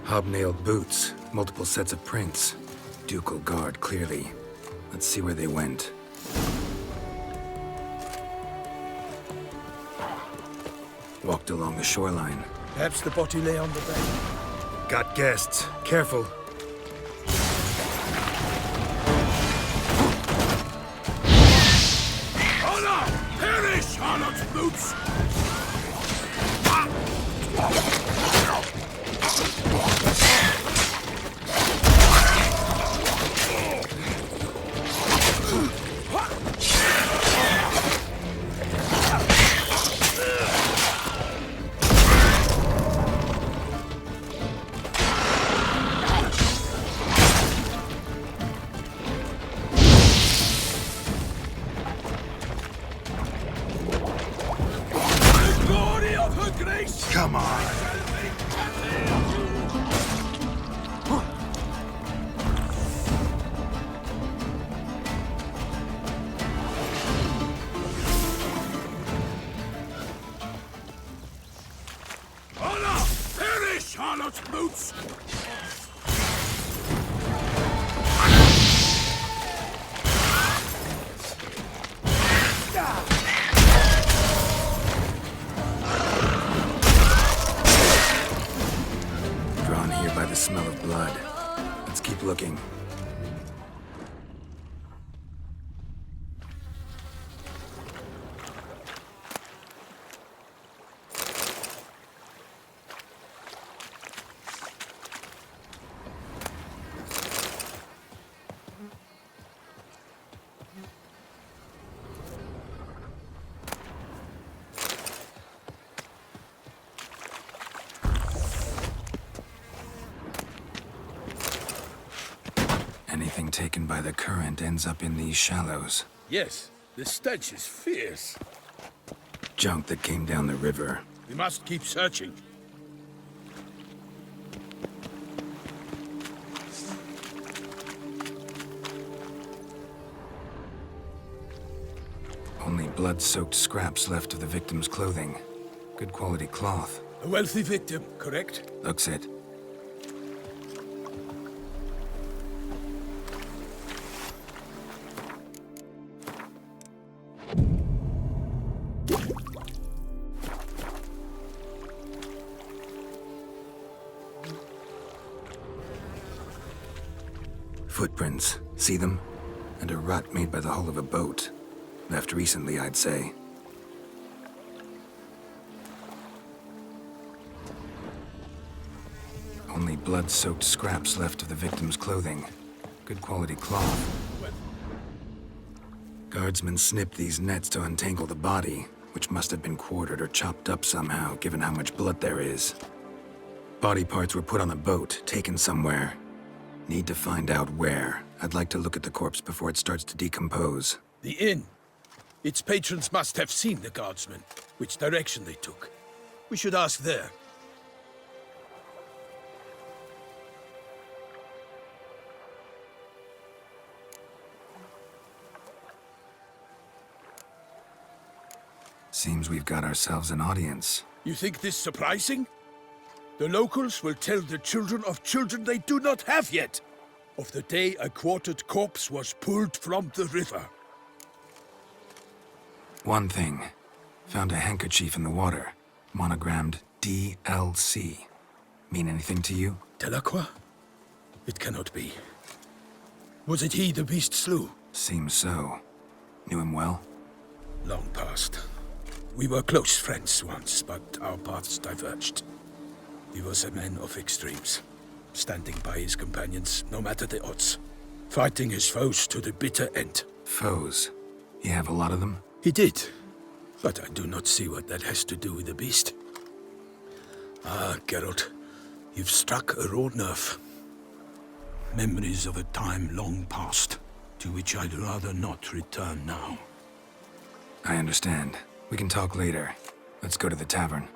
Hobnailed boots, multiple sets of prints. Ducal guard, clearly. Let's see where they went. Walked along the shoreline. Perhaps the body lay on the bank. Got guests. Careful. Honor! Perish, Harlot's boots! Come on. Honor! Perish, Harlot's boots! Drawn here by the smell of blood. Let's keep looking. Anything taken by the current ends up in these shallows. Yes, the stench is fierce. Junk that came down the river. We must keep searching. Only blood-soaked scraps left of the victim's clothing. Good quality cloth. A wealthy victim, correct? Looks it. Footprints. See them? And a rut made by the hull of a boat. Left recently, I'd say. Only blood-soaked scraps left of the victim's clothing. Good quality cloth. Guardsmen snipped these nets to untangle the body, which must have been quartered or chopped up somehow, given how much blood there is. Body parts were put on a boat, taken somewhere. Need to find out where. I'd like to look at the corpse before it starts to decompose. The inn. Its patrons must have seen the guardsmen, which direction they took. We should ask there. Seems we've got ourselves an audience. You think this surprising? The locals will tell the children of children they do not have yet, of the day a quartered corpse was pulled from the river. One thing. Found a handkerchief in the water. Monogrammed DLC. Mean anything to you? Delacroix? It cannot be. Was it he the beast slew? Seems so. Knew him well? Long past. We were close friends once, but our paths diverged. He was a man of extremes, standing by his companions, no matter the odds. Fighting his foes to the bitter end. Foes? You have a lot of them? He did, but I do not see what that has to do with the beast. Ah, Geralt, you've struck a raw nerve. Memories of a time long past, to which I'd rather not return now. I understand. We can talk later. Let's go to the tavern.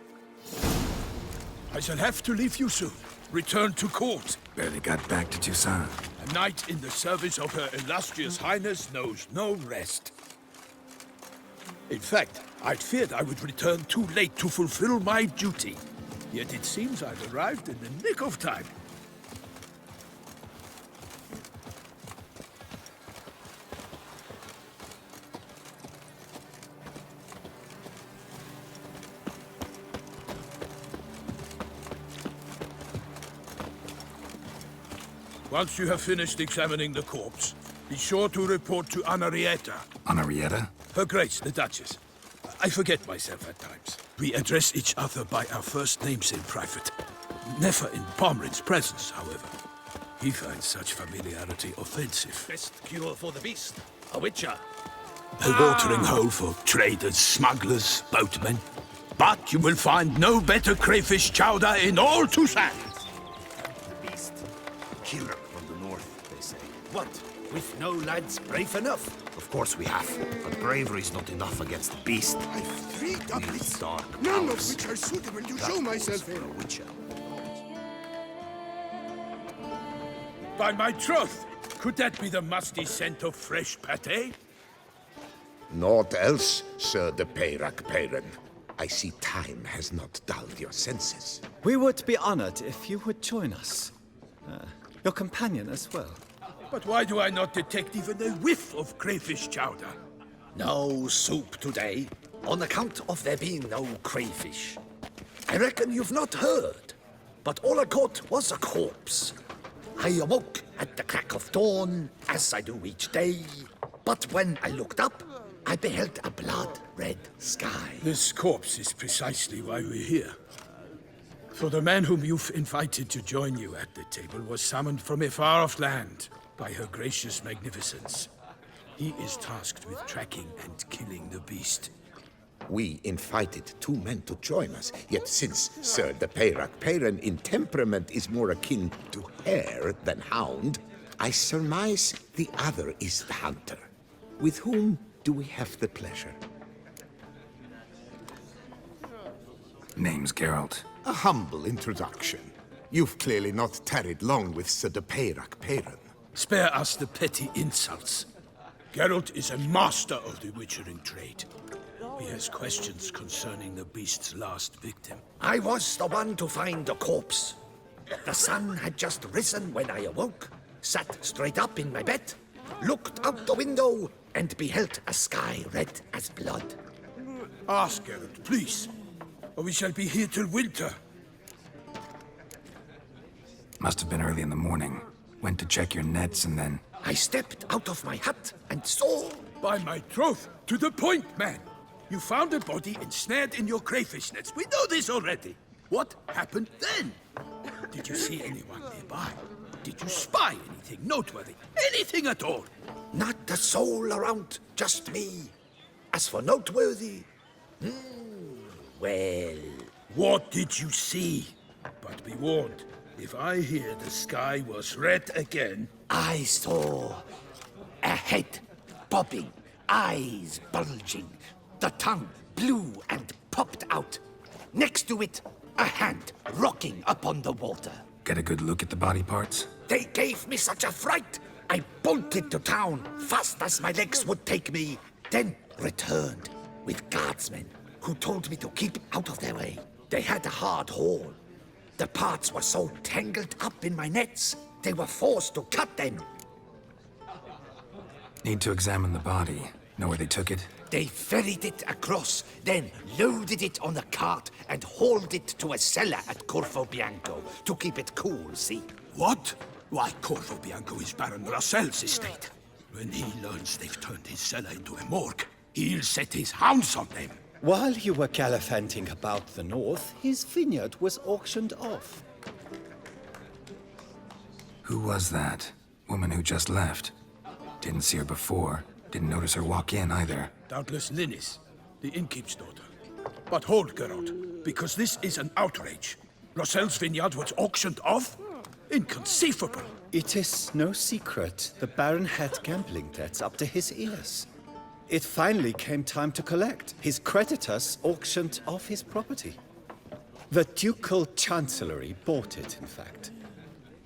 I shall have to leave you soon. Return to court. Barely got back to Toussaint. A knight in the service of Her Illustrious Highness knows no rest. In fact, I'd feared I would return too late to fulfill my duty. Yet it seems I've arrived in the nick of time. Once you have finished examining the corpse, be sure to report to Anarietta. Anarietta? Her Grace, the Duchess. I forget myself at times. We address each other by our first names in private. Never in Pomrin's presence, however. He finds such familiarity offensive. Best cure for the beast. A witcher. A watering hole for traders, smugglers, boatmen. But you will find no better crayfish chowder in all Toussaint. Beast. Killer from the north, they say. What? With no lads brave enough? Of course we have. But bravery's not enough against the beast. I've 3 doublets, dark none of powers. which are suitable to That show calls myself for in. a witcher. By my troth, could that be the musty scent of fresh pate? Naught else, Sir de Peyrac Peyren. I see time has not dulled your senses. We would be honored if you would join us. Your companion as well. But why do I not detect even a whiff of crayfish chowder? No soup today, on account of there being no crayfish. I reckon you've not heard, but all I caught was a corpse. I awoke at the crack of dawn, as I do each day, but when I looked up, I beheld a blood-red sky. This corpse is precisely why we're here. For the man whom you've invited to join you at the table was summoned from a far-off land by her gracious magnificence. He is tasked with tracking and killing the beast. We invited 2 men to join us, yet since Sir de Peyrac Peyren in temperament is more akin to hare than hound, I surmise the other is the hunter. With whom do we have the pleasure? Name's Geralt. A humble introduction. You've clearly not tarried long with Sir de Peyrac Peyren. Spare us the petty insults. Geralt is a master of the witchering trade. He has questions concerning the beast's last victim. I was the one to find the corpse. The sun had just risen when I awoke, sat straight up in my bed, looked out the window, and beheld a sky red as blood. Ask Geralt, please, or we shall be here till winter. Must have been early in the morning. Went to check your nets and then... I stepped out of my hut and saw... By my troth, to the point, man. You found a body ensnared in your crayfish nets. We know this already. What happened then? Did you see anyone nearby? Did you spy anything noteworthy? Anything at all? Not a soul around, just me. As for noteworthy... well... What did you see? But be warned, if I hear the sky was red again... I saw a head bobbing, eyes bulging, the tongue blue and popped out. Next to it, a hand rocking upon the water. Get a good look at the body parts? They gave me such a fright. I bolted to town fast as my legs would take me, then returned with guardsmen who told me to keep out of their way. They had a hard haul. The parts were so tangled up in my nets, they were forced to cut them. Need to examine the body. Know where they took it? They ferried it across, then loaded it on a cart and hauled it to a cellar at Corvo Bianco to keep it cool, see? What? Why, Corvo Bianco is Baron Rossel's estate. When he learns they've turned his cellar into a morgue, he'll set his hounds on them. While you were gallivanting about the north, his vineyard was auctioned off. Who was that? Woman who just left. Didn't see her before. Didn't notice her walk in either. Doubtless Linnis, the innkeep's daughter. But hold, Geralt, because this is an outrage. Rossel's vineyard was auctioned off? Inconceivable. It is no secret the Baron had gambling debts up to his ears. It finally came time to collect. His creditors auctioned off his property. The Ducal Chancellery bought it, in fact.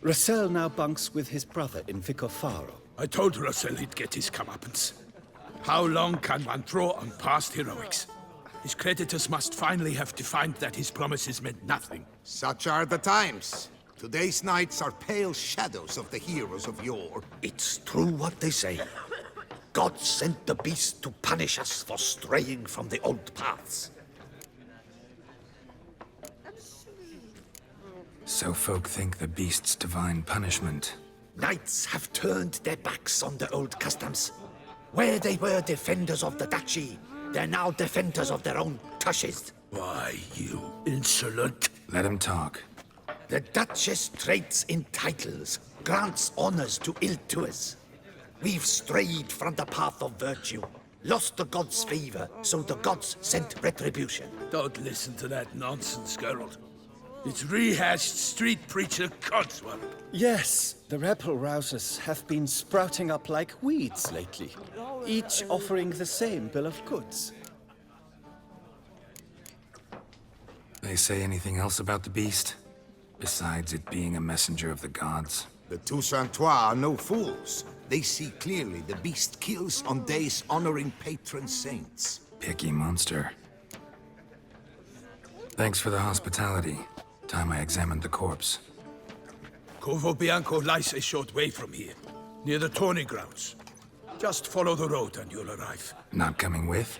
Rossel now bunks with his brother in Vicofaro. I told Rossel he'd get his comeuppance. How long can one throw on past heroics? His creditors must finally have defined that his promises meant nothing. Such are the times. Today's knights are pale shadows of the heroes of yore. It's true what they say. God sent the beast to punish us for straying from the old paths. So folk think the beast's divine punishment. Knights have turned their backs on the old customs. Where they were defenders of the duchy, they're now defenders of their own tushes. Why, you insolent... Let him talk. The Duchess trades in titles, grants honors to ill-doers. We've strayed from the path of virtue, lost the gods' favor, so the gods sent retribution. Don't listen to that nonsense, Geralt. It's rehashed street preacher codswallop. Yes, the rebel-rousers have been sprouting up like weeds lately, each offering the same bill of goods. They say anything else about the beast? Besides it being a messenger of the gods? The Toussaint are no fools. They see clearly the beast kills on days honoring patron saints. Picky monster. Thanks for the hospitality. Time I examined the corpse. Corvo Bianco lies a short way from here, near the tourney grounds. Just follow the road and you'll arrive. Not coming with?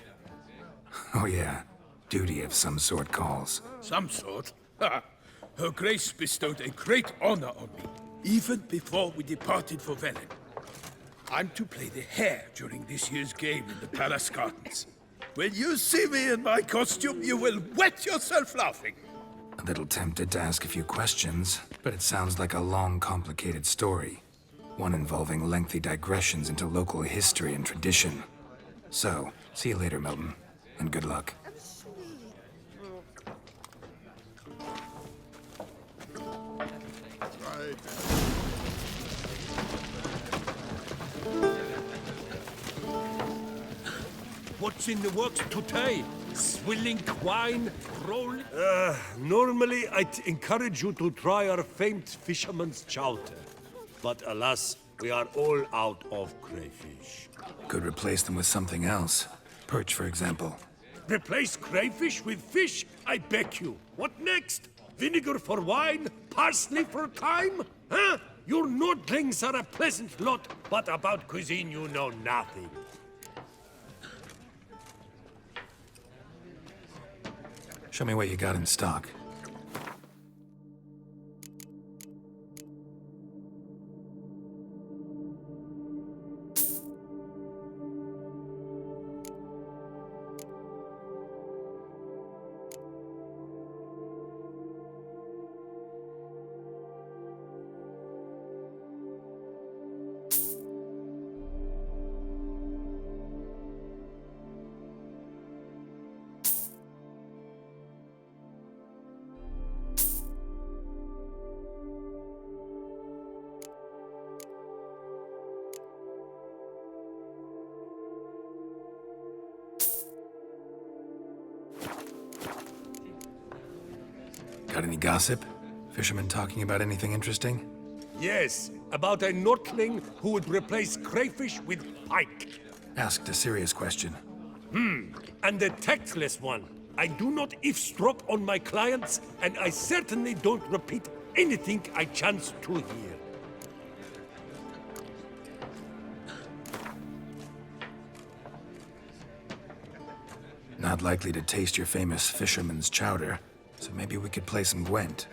Oh yeah, duty of some sort calls. Some sort? Ha! Her Grace bestowed a great honor on me, even before we departed for Velen. I'm to play the hare during this year's game in the palace gardens. When you see me in my costume, you will wet yourself laughing. A little tempted to ask a few questions, but it sounds like a long, complicated story. One involving lengthy digressions into local history and tradition. So, see you later, Milton, and good luck. What's in the works today? Swilling wine, roll? Normally I'd encourage you to try our famed fisherman's chowder. But alas, we are all out of crayfish. Could replace them with something else. Perch, for example. Replace crayfish with fish? I beg you. What next? Vinegar for wine? Parsley for thyme? Huh? Your Nordlings are a pleasant lot, but about cuisine you know nothing. Show me what you got in stock. Got any gossip? Fishermen talking about anything interesting? Yes, about a Nordling who would replace crayfish with pike. Asked a serious question. And a tactless one. I do not eavesdrop on my clients, and I certainly don't repeat anything I chance to hear. Not likely to taste your famous fisherman's chowder, so maybe we could play some Gwent.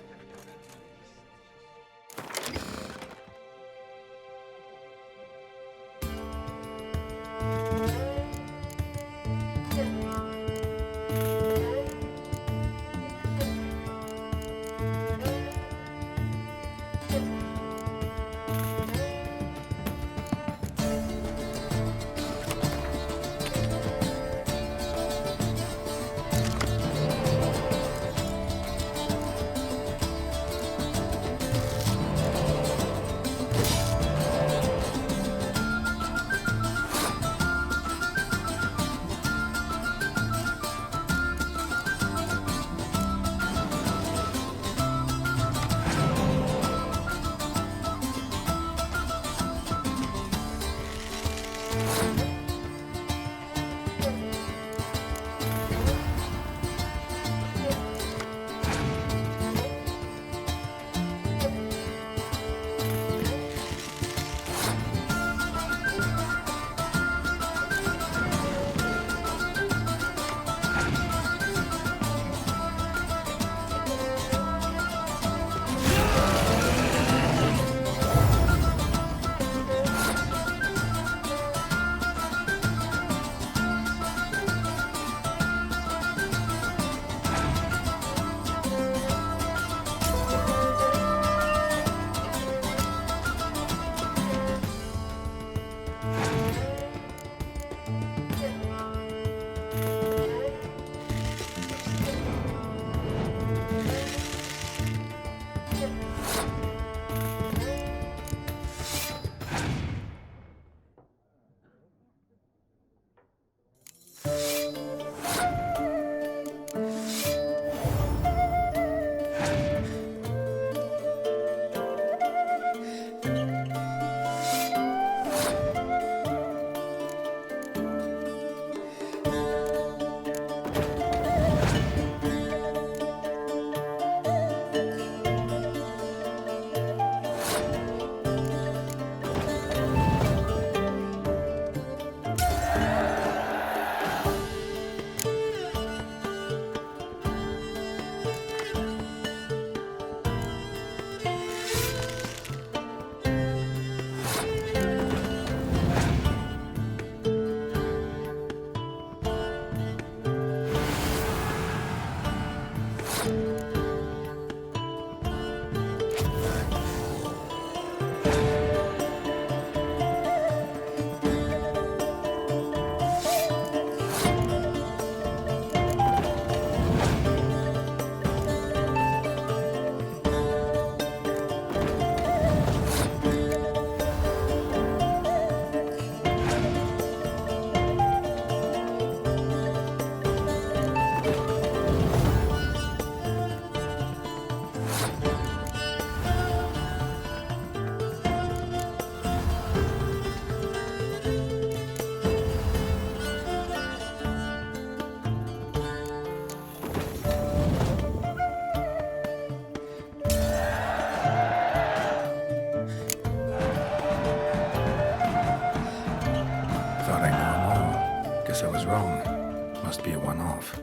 was wrong. Must be a one-off.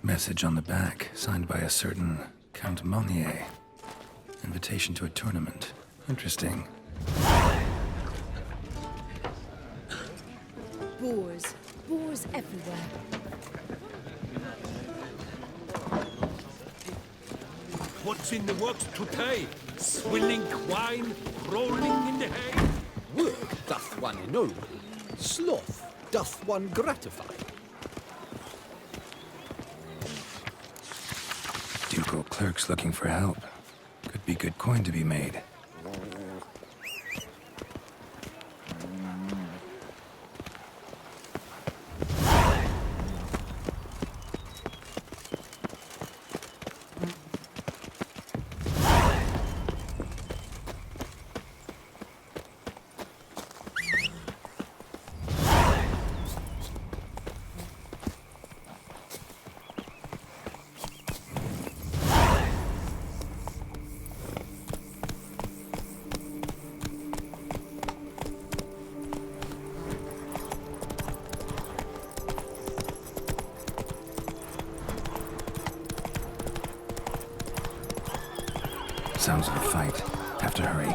Message on the back, signed by a certain Count Monnier. Invitation to a tournament. Interesting. Boars. Boars everywhere. What's in the works today? Swilling wine, rolling in the hay? Work doth one ennoble, sloth doth one gratify. Ducal clerks looking for help. Could be good coin to be made. Sounds of a fight. Have to hurry.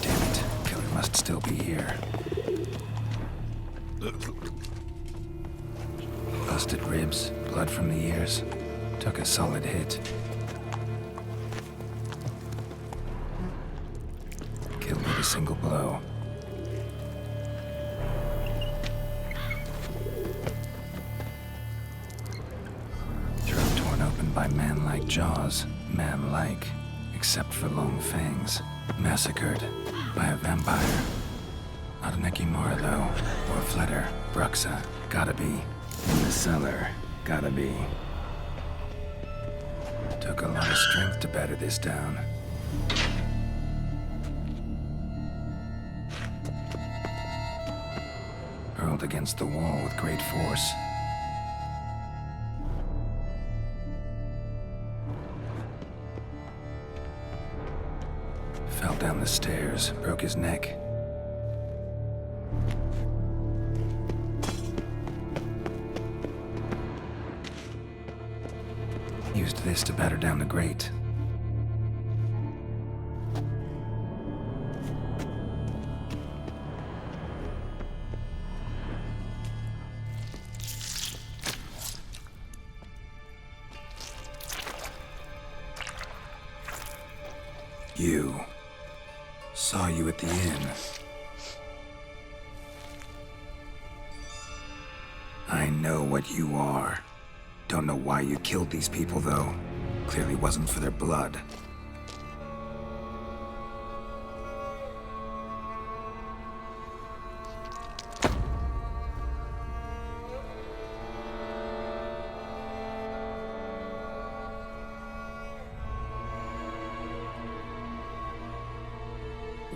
Damn it. Killer must still be here. Busted ribs, blood from the ears. Took a solid hit. Killed with a single blow. By man-like jaws, man-like, except for long fangs. Massacred by a vampire. Not an Ekimara, though, or Fletter, Bruxa, gotta be. In the cellar, gotta be. Took a lot of strength to batter this down. Hurled against the wall with great force. Fell down the stairs, broke his neck. Used this to batter down the grate. You. Saw you at the inn. I know what you are. Don't know why you killed these people, though. Clearly wasn't for their blood.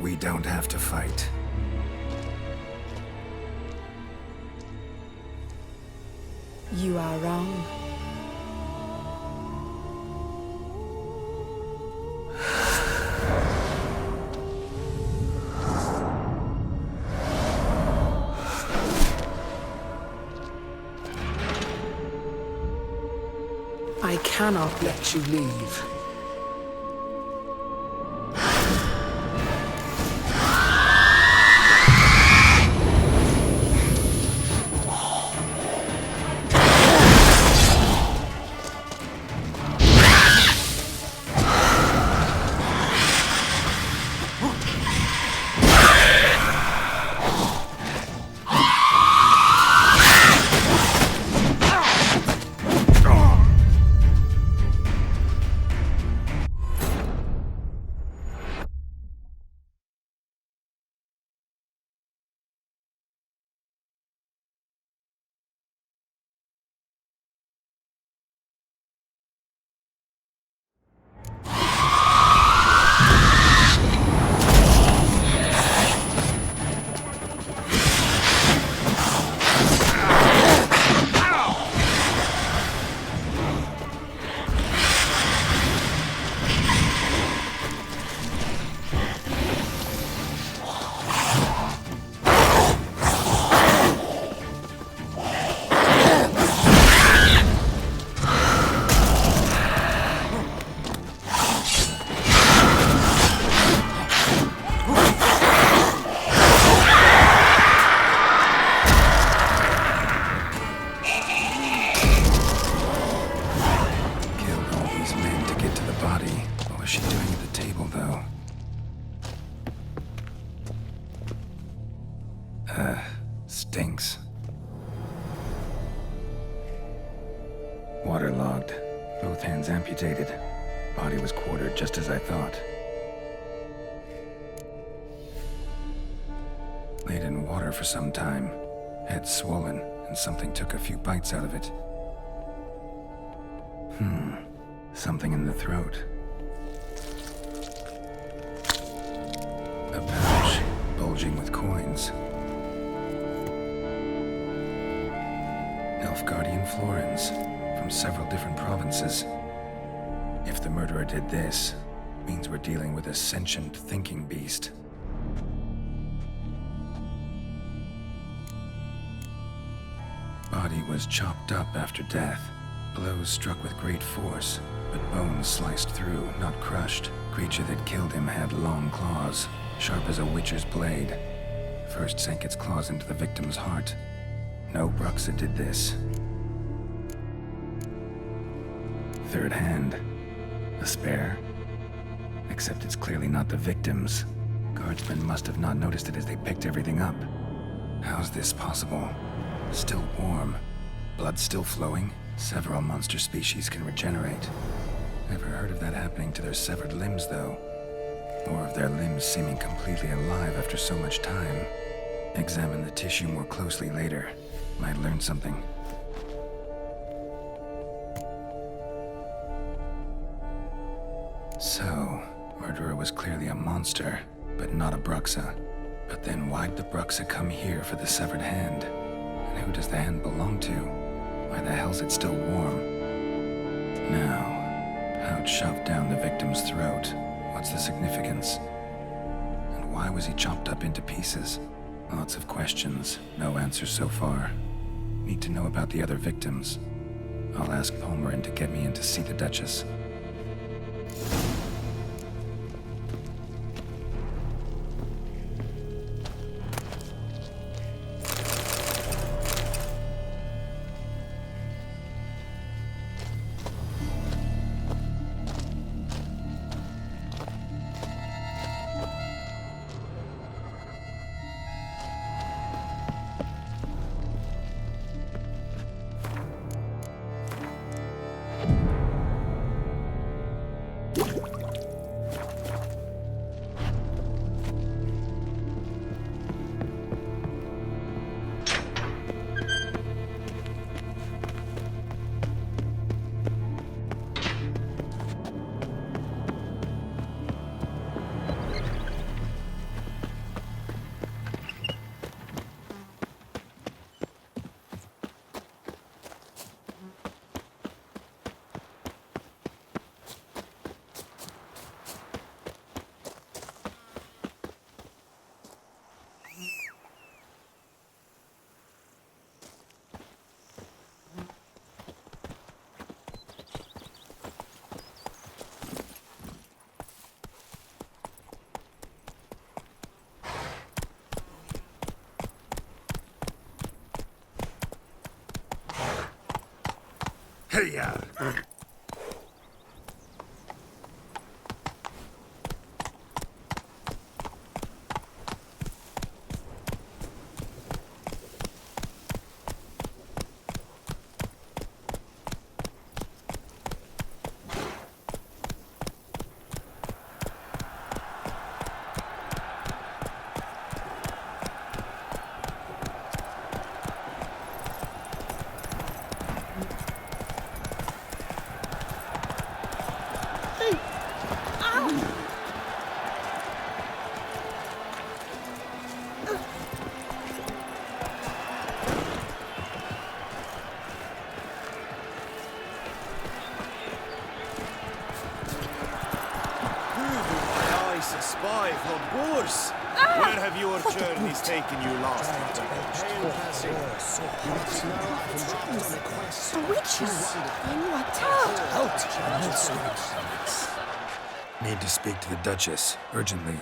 We don't have to fight. You are wrong. I cannot let you leave. stinks. Waterlogged. Both hands amputated. Body was quartered just as I thought. Laid in water for some time. Head swollen, and something took a few bites out of it. Something in the throat. A pouch, bulging with coins. Nilfgaardian florins, from several different provinces. If the murderer did this, means we're dealing with a sentient thinking beast. Body was chopped up after death. Blows struck with great force, but bones sliced through, not crushed. Creature that killed him had long claws, sharp as a witcher's blade. First sank its claws into the victim's heart. No Bruxa did this. Third hand. A spare? Except it's clearly not the victim's. Guardsmen must have not noticed it as they picked everything up. How's this possible? Still warm. Blood still flowing? Several monster species can regenerate. Never heard of that happening to their severed limbs, though. Or of their limbs seeming completely alive after so much time. Examine the tissue more closely later. Might learn something. So, murderer was clearly a monster, but not a Bruxa. But then why'd the Bruxa come here for the severed hand? And who does the hand belong to? Why the hell's it still warm? Now, pouch shoved down the victim's throat. What's the significance? And why was he chopped up into pieces? Lots of questions, no answers so far. Need to know about the other victims. I'll ask Palmerin to get me in to see the Duchess. Hey-ya! Spy for Boers! Where have your journeys taken you last winter? The witches! In what Need to speak to the Duchess, urgently.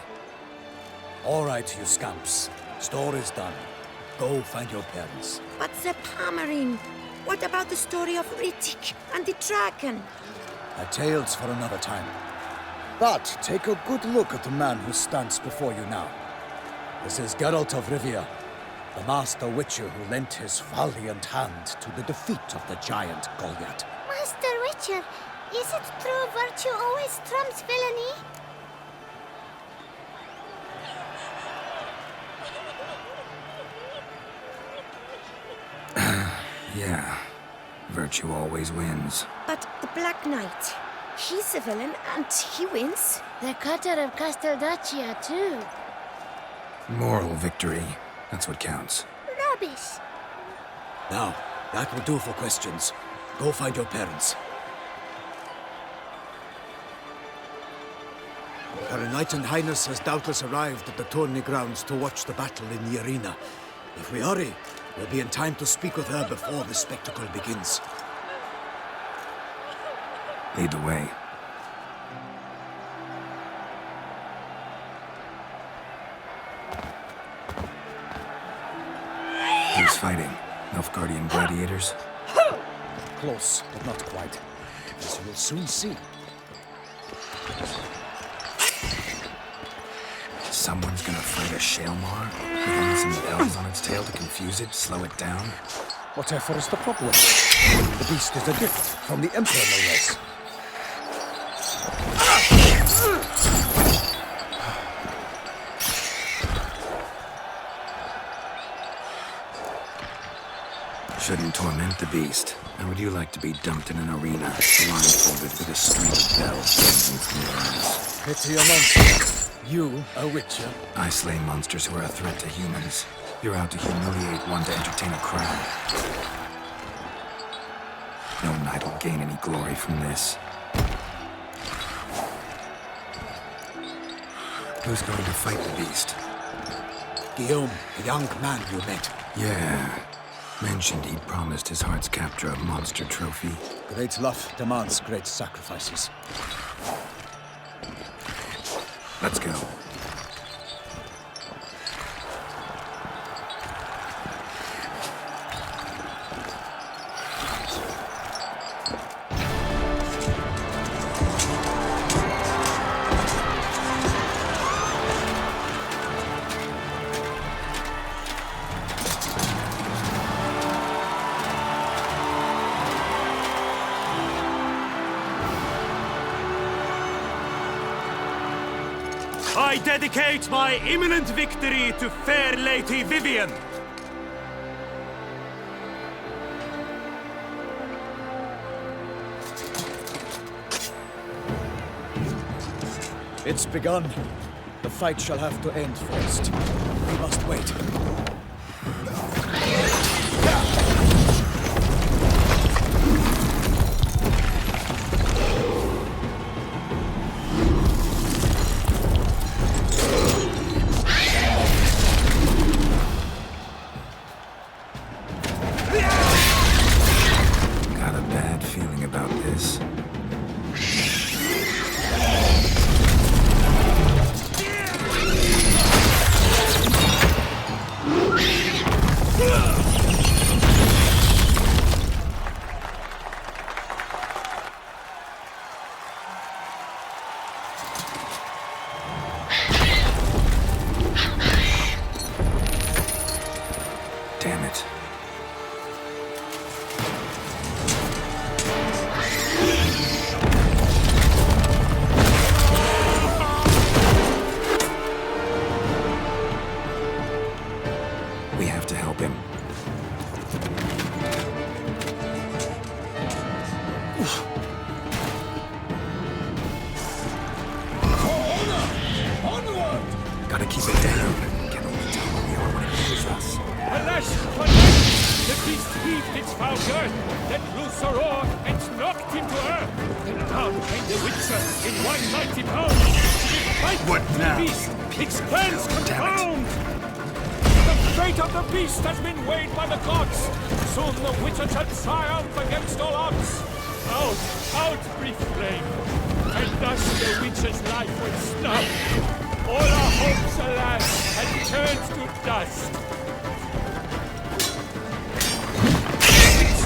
All right, you scamps. Story's done. Go find your parents. But the Palmerin, what about the story of Rittik and the dragon? A tale's for another time. But take a good look at the man who stands before you now. This is Geralt of Rivia, the master witcher who lent his valiant hand to the defeat of the giant Goliath. Master Witcher, is it true virtue always trumps villainy? Yeah, virtue always wins. But the Black Knight, he's a villain and he wins. The cutter of Casteldaccia, too. Moral victory, that's what counts. Rubbish. Now, that will do for questions. Go find your parents. Her Enlightened Highness has doubtless arrived at the tourney grounds to watch the battle in the arena. If we hurry, we'll be in time to speak with her before the spectacle begins. Lead the way. Who's fighting? Nilfgaardian gladiators? Close, but not quite. As you will soon see. Someone's gonna fight a Shaelmar? With only some bells on its tail to confuse it, slow it down? Whatever is the problem? The beast is a gift from the Emperor, no less. Shouldn't torment the beast. How would you like to be dumped in an arena, blindfolded with a string of bells dangling from your ass? Pity a monster. You, a witcher. I slay monsters who are a threat to humans. You're out to humiliate one to entertain a crowd. No knight will gain any glory from this. Who's going to fight the beast? Guillaume, the young man you met. Yeah. Mentioned he'd promised his heart's capture a monster trophy. Great love demands great sacrifices. Let's go. I dedicate my imminent victory to fair Lady Vivian. It's begun. The fight shall have to end first. We must wait. Got a bad feeling about this. Damn it. We have to help him. Gotta keep it down. Can only tell where we are when it hears us. Alas, the beast heaved its foul girth, let loose a roar, and knocked him to earth. And down came the Witcher in one mighty pound. What now? The beast, its plans confound. The fate of the beast has been weighed by the gods. Soon the Witcher shall triumph against all odds. Out, out, brief flame. And thus the Witcher's life will snuff. All our hopes, alas, had turned to dust.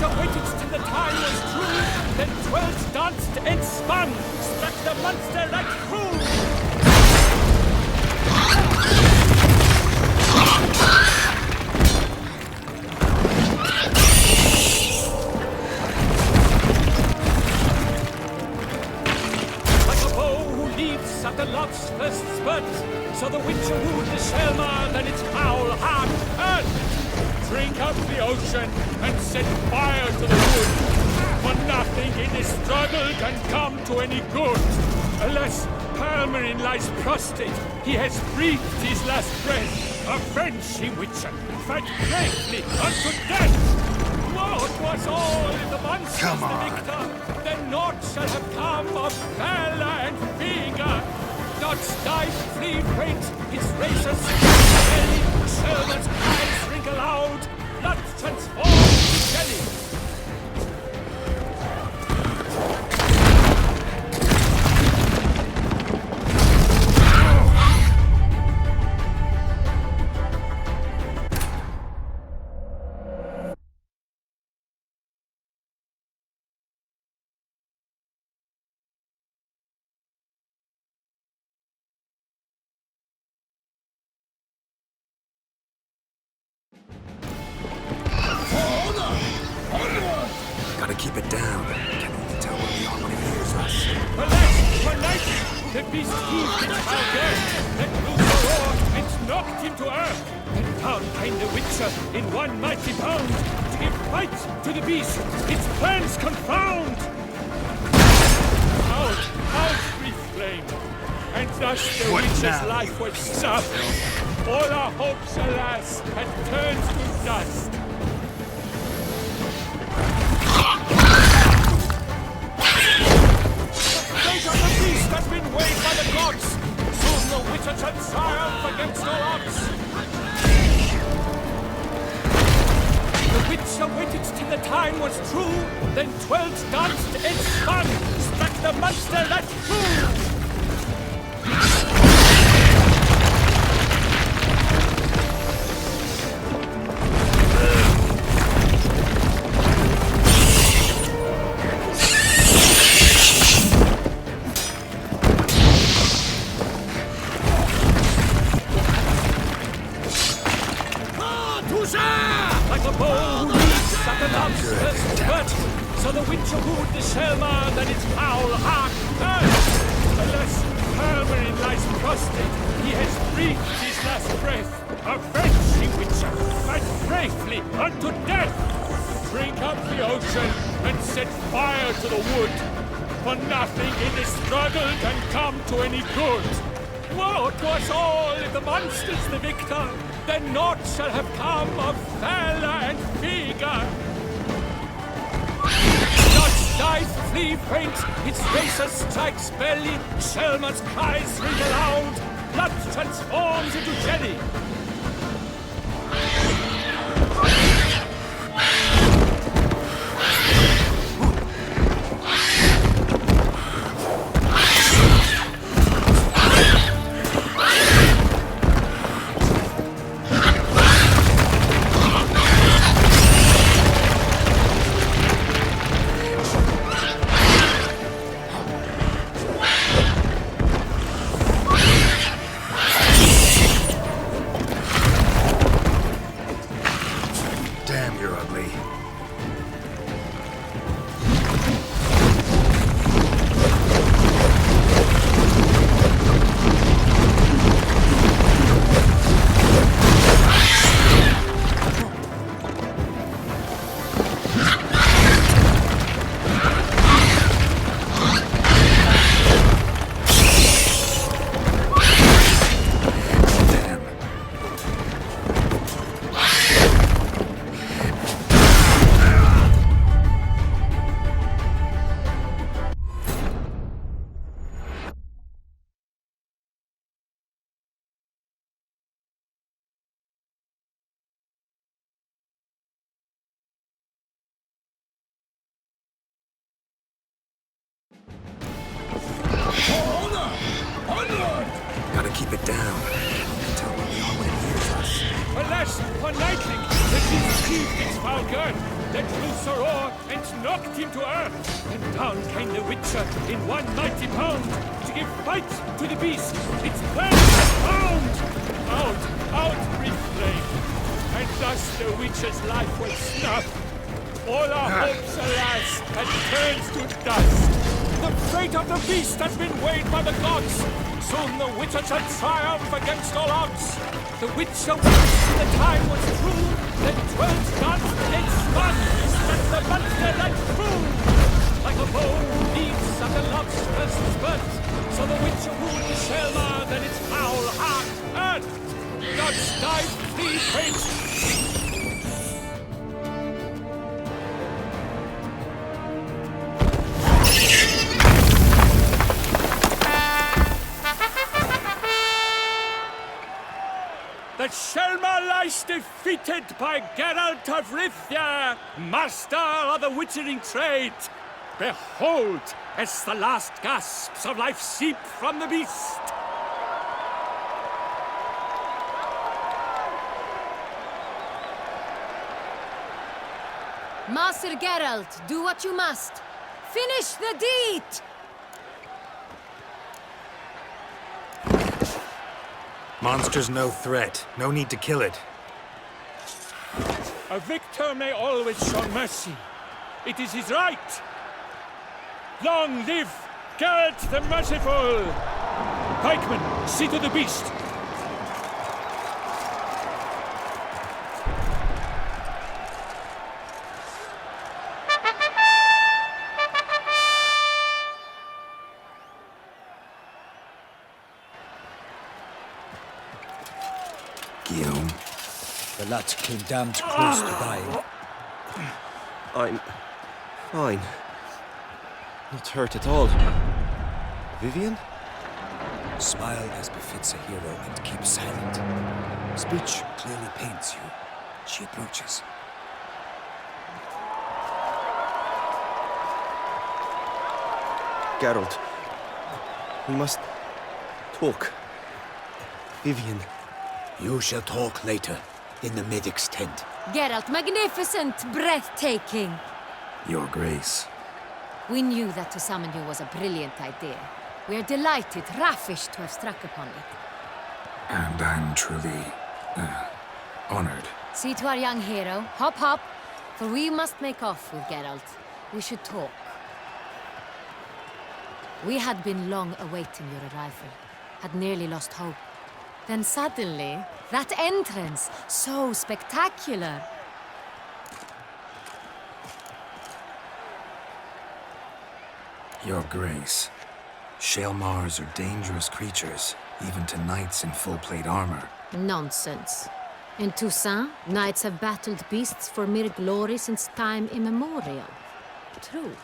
The waited till the time was true, then 12 danced and spun, struck the monster like cruel. who the Selma than its foul heart earth. Drink up the ocean and set fire to the wood. For nothing in this struggle can come to any good. Alas, Palmerin lies prostrate. He has breathed his last breath. Avenge, ye Witcher! Fight bravely unto death! What was all in the monsters the victor? Then naught shall have come of valor and vigor. Not dive, flee, faint, its racers belly, servants' eyes wrinkle out, blood transformed to jelly. Gotta keep it down. Can't even tell where we are when he hears us. Alas, one night, the beast heaved its foul girth, let loose a roar, and knocked him to earth. And down came the Witcher in one mighty bound, to give fight to the beast, its plans confound. Out, brief flame, and thus the Witcher's life was snuffed. All our hopes, alas, had turned to dust. The beast has been weighed by the gods. Soon the Witcher shall triumph against all odds. The Witcher waited till the time was true, then twirled, danced, and spun, struck the monster that flew. Toussaint! Like a bow who leaps at the monster's foot, so the Witcher wooed the Selma than its foul heart hurt. Alas, Palmerin lies prostrate, he has breathed his last breath. Avenge, ye Witcher, fight bravely unto death. Drink up the ocean and set fire to the wood, for nothing in this struggle can come to any good. What was all if the monster's the victor? Then naught shall have come of valor and vigor. Not dive, flee, faint, its racer strikes belly, Selma's cries ring aloud, blood transforms into jelly. Damn, you're ugly. Gotta keep it down. Can't tell where we are when he hears us. Alas, one nightling, the beast heaved its foul girth, let loose a roar, and knocked him to earth. And down came the Witcher in one mighty pound, to give fight to the beast, its plans found. Out, brief flame, and thus the Witcher's life was snuffed. All our hopes, alas, had turned to dust. The fate of the beast has been weighed by the gods. Soon the Witcher shall triumph against all odds. The Witcher wished the time was true, then 12 gods did spun, that the monster like true. Like a bone leaves under love's first spurt, so the Witcher wooed the Shelmar, then its foul heart hurt. Gods died free, prince. The Shelmar lies defeated by Geralt of Rivia, master of the witchering trade. Behold, as the last gasps of life seep from the beast. Master Geralt, do what you must. Finish the deed! Monster's no threat. No need to kill it. A victor may always show mercy. It is his right. Long live Geralt the Merciful! Pikemen, see to the beast. Guillaume. The lad came damned close to dying. I'm fine. Not hurt at all. Vivian? Smile as befits a hero and keep silent. Speech clearly pains you. She approaches. Geralt. We must talk. Vivian. You shall talk later, in the medic's tent. Geralt, magnificent, breathtaking. Your Grace. We knew that to summon you was a brilliant idea. We are delighted, ravished to have struck upon it. And I'm truly, honored. See to our young hero. Hop, hop. For we must make off with Geralt. We should talk. We had been long awaiting your arrival. Had nearly lost hope. Then suddenly, that entrance, so spectacular. Your Grace. Shelmars are dangerous creatures, even to knights in full-plate armor. Nonsense. In Toussaint, knights have battled beasts for mere glory since time immemorial. True.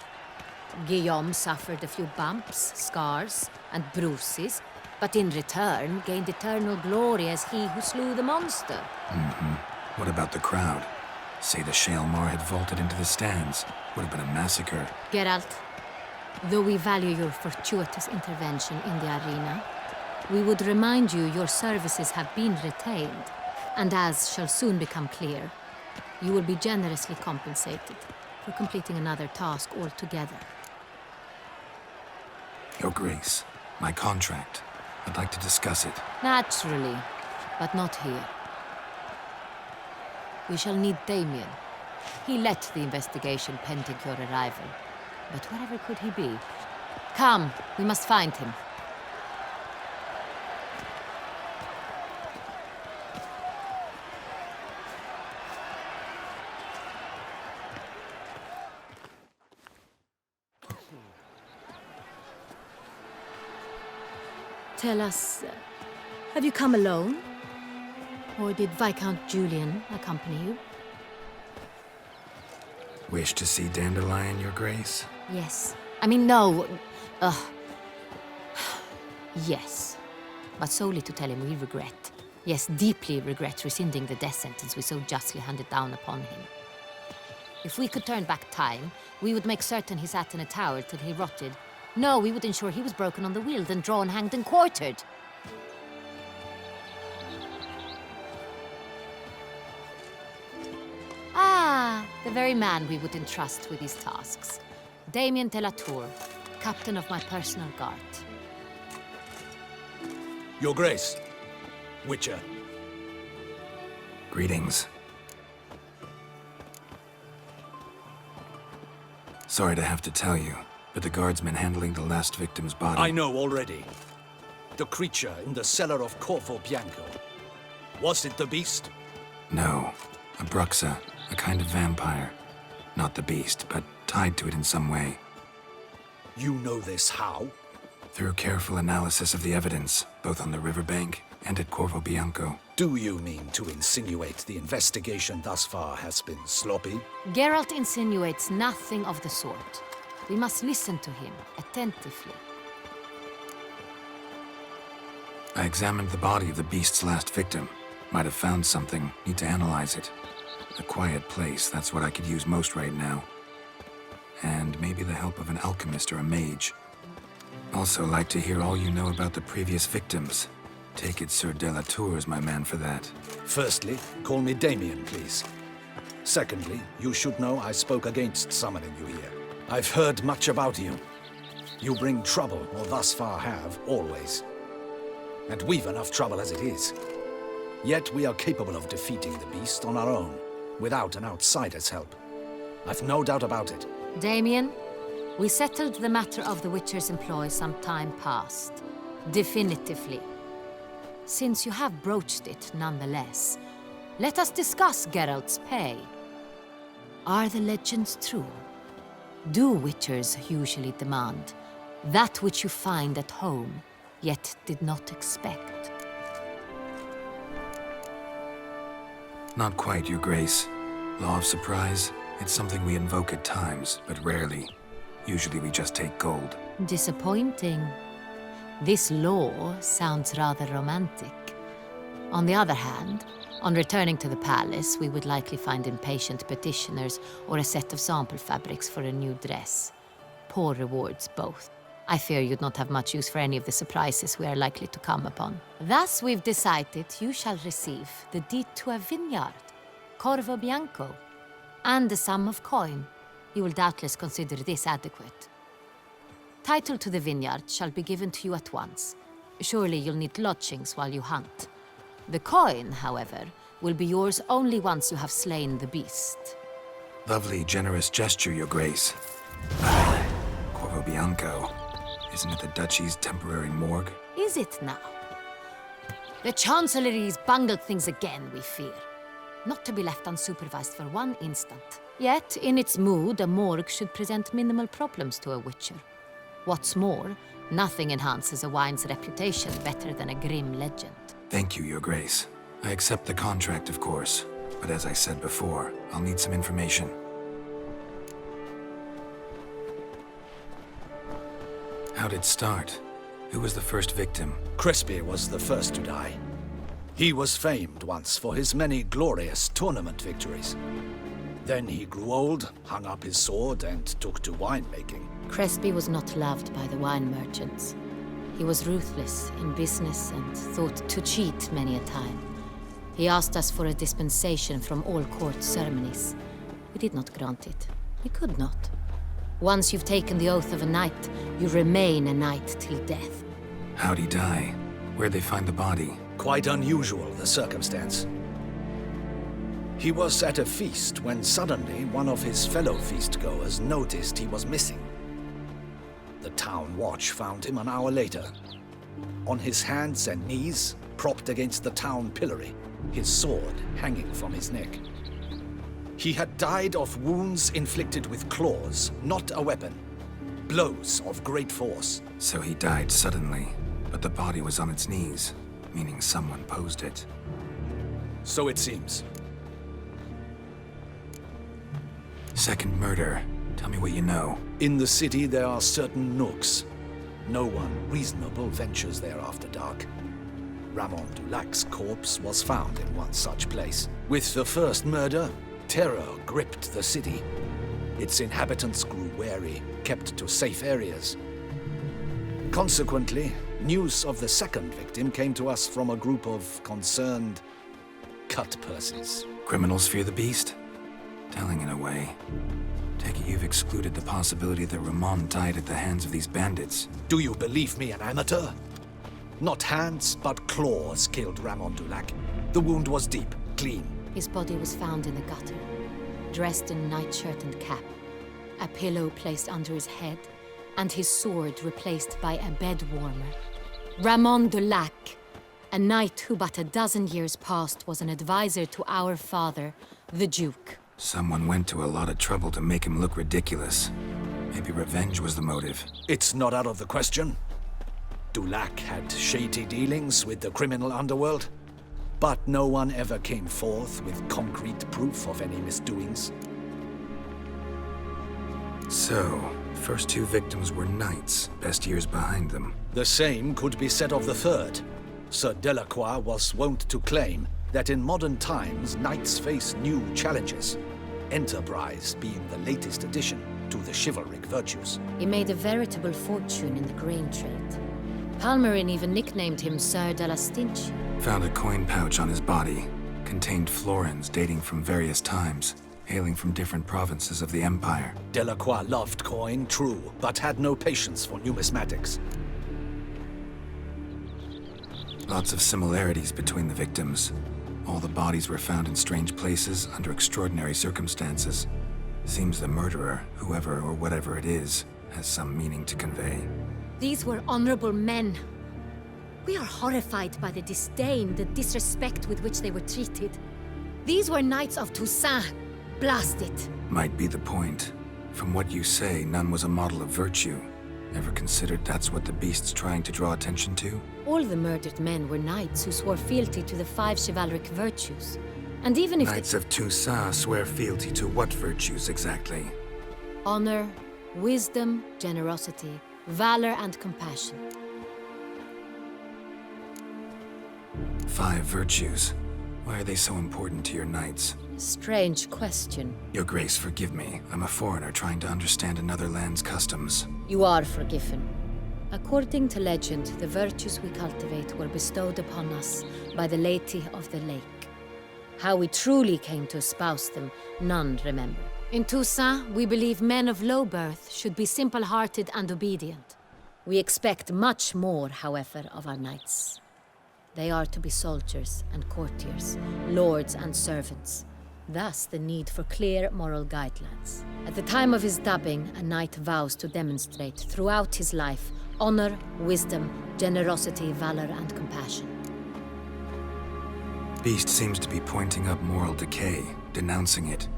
Guillaume suffered a few bumps, scars, and bruises, but in return gained eternal glory as he who slew the monster. What about the crowd? Say the Shelmar had vaulted into the stands. Would have been a massacre. Geralt, though we value your fortuitous intervention in the arena, we would remind you your services have been retained, and as shall soon become clear, you will be generously compensated for completing another task altogether. Your Grace, my contract. I'd like to discuss it. Naturally, but not here. We shall need Damien. He led the investigation pending your arrival. But wherever could he be? Come, we must find him. Tell us, have you come alone? Or did Viscount Julian accompany you? Wish to see Dandelion, Your Grace? Yes. I mean, no. Yes. But solely to tell him we regret. Yes, deeply regret rescinding the death sentence we so justly handed down upon him. If we could turn back time, we would make certain he sat in a tower till he rotted. No, we would ensure he was broken on the wheel, then drawn, hanged, and quartered. Ah, the very man we would entrust with these tasks. Damien de la Tour, captain of my personal guard. Your Grace, Witcher. Greetings. Sorry to have to tell you, but the guardsman handling the last victim's body... I know already. the creature in the cellar of Corvo Bianco? Was it the beast? No. A bruxa, a kind of vampire. Not the beast, but tied to it in some way. You know this how? Through careful analysis of the evidence, both on the riverbank and at Corvo Bianco. Do you mean to insinuate the investigation thus far has been sloppy? Geralt insinuates nothing of the sort. We must listen to him attentively. I examined the body of the beast's last victim. Might have found something. Need to analyze it. A quiet place, that's what I could use most right now. And maybe the help of an alchemist or a mage. Also like to hear all you know about the previous victims. Take it Sir de la Tour is my man for that. Firstly, call me Damien, please. Secondly, you should know I spoke against summoning you here. I've heard much about you. You bring trouble, or thus far have, always. And we've enough trouble as it is. Yet we are capable of defeating the beast on our own, without an outsider's help. I've no doubt about it. Damien, we settled the matter of the Witcher's employ some time past. Definitively. Since you have broached it nonetheless, let us discuss Geralt's pay. Are the legends true? Do Witchers usually demand that which you find at home, yet did not expect? Not quite, Your Grace. Law of surprise, it's something we invoke at times, but rarely. Usually we just take gold. Disappointing. This law sounds rather romantic. On the other hand, on returning to the palace, we would likely find impatient petitioners or a set of sample fabrics for a new dress. Poor rewards, both. I fear you'd not have much use for any of the surprises we are likely to come upon. Thus, we've decided you shall receive the deed to a vineyard, Corvo Bianco, and a sum of coin. You will doubtless consider this adequate. Title to the vineyard shall be given to you at once. Surely you'll need lodgings while you hunt. The coin, however, will be yours only once you have slain the beast. Lovely, generous gesture, Your Grace. Corvo Bianco. Isn't it the Duchy's temporary morgue? Is it now? The Chancellery's bungled things again, we fear. Not to be left unsupervised for one instant. Yet, in its mood, a morgue should present minimal problems to a Witcher. What's more, nothing enhances a wine's reputation better than a grim legend. Thank you, Your Grace. I accept the contract, of course. But as I said before, I'll need some information. How'd it start? Who was the first victim? Crespi was the first to die. He was famed once for his many glorious tournament victories. Then he grew old, hung up his sword, and took to winemaking. Crespi was not loved by the wine merchants. He was ruthless in business and thought to cheat many a time. He asked us for a dispensation from all court ceremonies. We did not grant it. We could not. Once you've taken the oath of a knight, you remain a knight till death. How'd he die? Where'd they find the body? Quite unusual, the circumstance. He was at a feast when suddenly one of his fellow feastgoers noticed he was missing. The town watch found him an hour later. On his hands and knees, propped against the town pillory, his sword hanging from his neck. He had died of wounds inflicted with claws, not a weapon. Blows of great force. So he died suddenly, but the body was on its knees, meaning someone posed it. So it seems. Second murder. Tell me what you know. In the city, there are certain nooks. No one reasonable ventures there after dark. Ramon Dulac's corpse was found in one such place. With the first murder, terror gripped the city. Its inhabitants grew wary, kept to safe areas. Consequently, news of the second victim came to us from a group of concerned cut-purses. Criminals fear the beast? Telling in a way. Take it you've excluded the possibility that Ramon died at the hands of these bandits. Do you believe me an amateur? Not hands, but claws killed Ramon Dulac. The wound was deep, clean. His body was found in the gutter, dressed in nightshirt and cap, a pillow placed under his head, and his sword replaced by a bed warmer. Ramon de Lac, a knight who but a dozen years past was an advisor to our father, the Duke. Someone went to a lot of trouble to make him look ridiculous. Maybe revenge was the motive. It's not out of the question. Dulac had shady dealings with the criminal underworld, but no one ever came forth with concrete proof of any misdoings. So, first two victims were knights, best years behind them. The same could be said of the third. Sir Delacroix was wont to claim that in modern times, knights face new challenges, enterprise being the latest addition to the chivalric virtues. He made a veritable fortune in the grain trade. Palmerin even nicknamed him Sir de la Stinch. Found a coin pouch on his body. Contained florins dating from various times, hailing from different provinces of the Empire. Delacroix loved coin, true, but had no patience for numismatics. Lots of similarities between the victims. All the bodies were found in strange places under extraordinary circumstances. Seems the murderer, whoever or whatever it is, has some meaning to convey. These were honorable men. We are horrified by the disdain, the disrespect with which they were treated. These were knights of Toussaint. Blast it. Might be the point. From what you say, none was a model of virtue. Ever considered that's what the beast's trying to draw attention to? All the murdered men were knights who swore fealty to the 5 chivalric virtues. And even if Knights of Toussaint swear fealty to what virtues exactly? honor, wisdom, generosity, valor, and compassion. 5 virtues. Why are they so important to your knights? Strange question. Your Grace, forgive me. I'm a foreigner trying to understand another land's customs. You are forgiven. According to legend, the virtues we cultivate were bestowed upon us by the Lady of the Lake. How we truly came to espouse them, none remember. In Toussaint, we believe men of low birth should be simple-hearted and obedient. We expect much more, however, of our knights. They are to be soldiers and courtiers, lords and servants. Thus, the need for clear moral guidelines. At the time of his dubbing, a knight vows to demonstrate throughout his life honor, wisdom, generosity, valor, and compassion. Beast seems to be pointing up moral decay, denouncing it.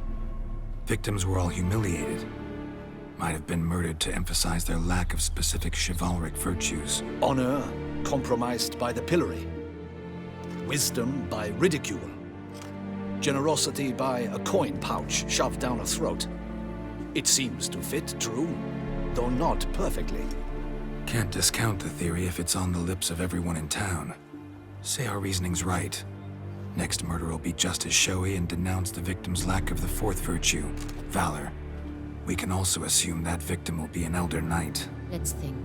Victims were all humiliated. Might have been murdered to emphasize their lack of specific chivalric virtues. Honor compromised by the pillory. Wisdom by ridicule. Generosity by a coin pouch shoved down a throat. It seems to fit, true, though not perfectly. Can't discount the theory if it's on the lips of everyone in town. Say our reasoning's right. Next murder will be just as showy and denounce the victim's lack of the 4th virtue, valor. We can also assume that victim will be an elder knight. Let's think.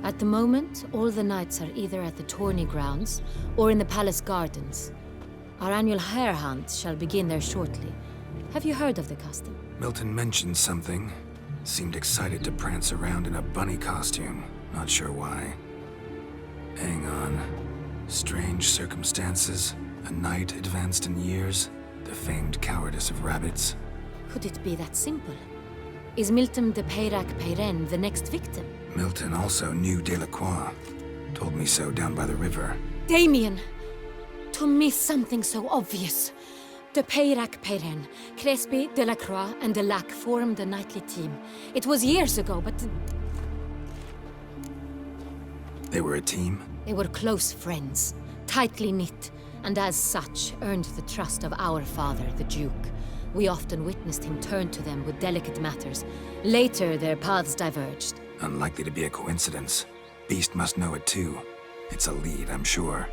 At the moment, all the knights are either at the tourney grounds or in the palace gardens. Our annual hare hunt shall begin there shortly. Have you heard of the custom? Milton mentioned something. Seemed excited to prance around in a bunny costume. Not sure why. Hang on. Strange circumstances. A knight advanced in years. The famed cowardice of rabbits. Could it be that simple? Is Milton de Peyrac-Peyren the next victim? Milton also knew Delacroix. Told me so down by the river. Damien! To miss something so obvious. De Peyrac-Peyren, Crespi, Delacroix, and Delac formed a knightly team. It was years ago, but... They were a team? They were close friends, tightly knit, and as such earned the trust of our father, the Duke. We often witnessed him turn to them with delicate matters. Later, their paths diverged. Unlikely to be a coincidence. Beast must know it too. It's a lead, I'm sure.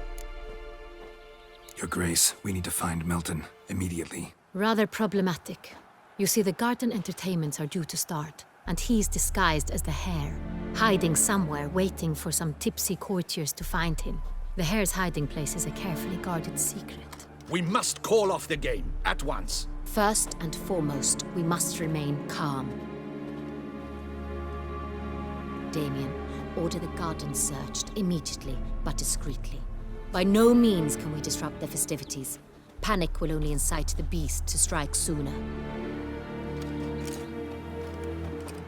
Your Grace, we need to find Milton, immediately. Rather problematic. You see, the garden entertainments are due to start, and he's disguised as the hare, hiding somewhere, waiting for some tipsy courtiers to find him. The hare's hiding place is a carefully guarded secret. We must call off the game, at once. First and foremost, we must remain calm. Damien, order the garden searched immediately, but discreetly. By no means can we disrupt the festivities. Panic will only incite the beast to strike sooner.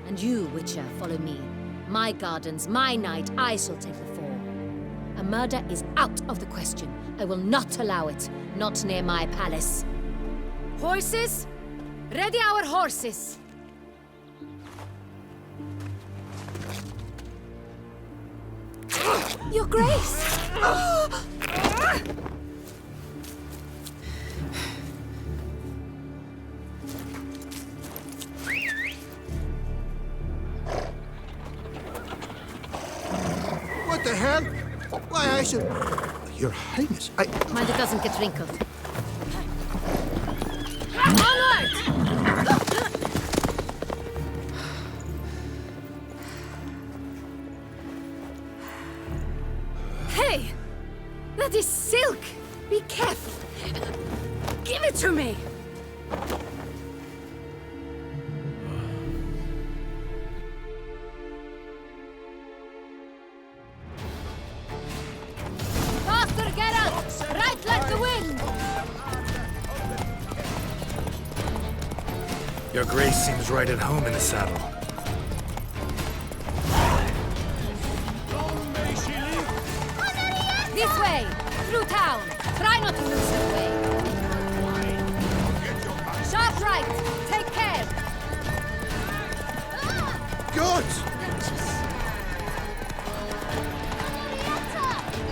And you, Witcher, follow me. My gardens, my night, I shall take the fall. A murder is out of the question. I will not allow it. Not near my palace. Horses? Ready our horses! Your Grace! What the hell? Why, I should... Your Highness, I... Mind it doesn't get wrinkled. Onward! Hey! That is silk! Be careful! Give it to me! Faster, Geralt! Right like the wind! Your Grace seems right at home in the saddle. This way! Through town! Try not to lose your way! Sharp right! Take care! Good!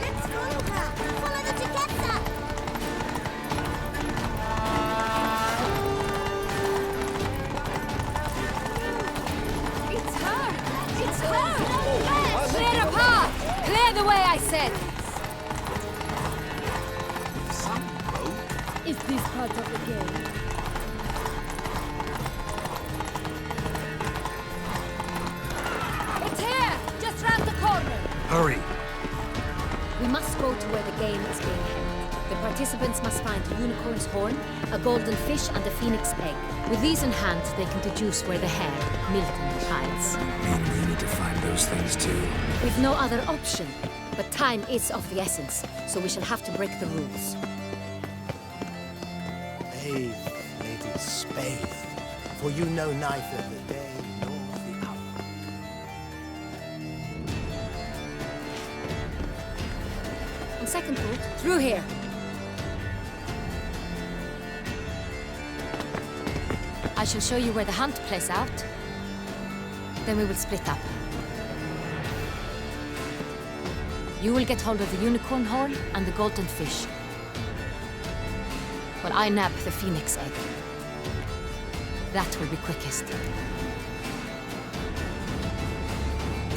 Let's follow her! Follow the together! It's her! It's her! Clear a path! Clear the way, I said! Is this part of the game? It's here! Just round the corner! Hurry! We must go to where the game is being held. The participants must find a unicorn's horn, a golden fish, and a phoenix egg. With these in hand, they can deduce where the hare, Milton, hides. Mean we need to find those things too. We've no other option. But time is of the essence, so we shall have to break the rules. Bathe, lady, spathe, for you know neither the day nor the hour. On second thought, through here. I shall show you where the hunt plays out. Then we will split up. You will get hold of the unicorn horn and the golden fish, while I nab the phoenix egg. That will be quickest.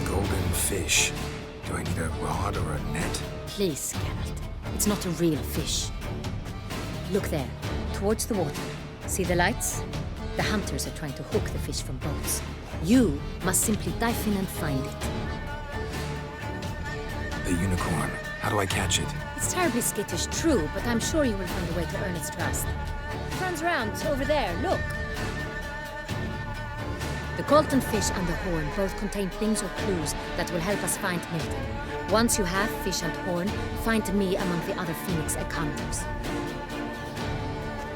Golden fish. Do I need a rod or a net? Please, Geralt. It's not a real fish. Look there, towards the water. See the lights? The hunters are trying to hook the fish from boats. You must simply dive in and find it. The unicorn. How do I catch it? It's terribly skittish, true, but I'm sure you will find a way to earn its trust. Turns around, over there, look. The golden fish and the horn both contain things or clues that will help us find Milton. Once you have fish and horn, find me among the other phoenix egg hunters.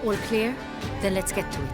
All clear? Then let's get to it.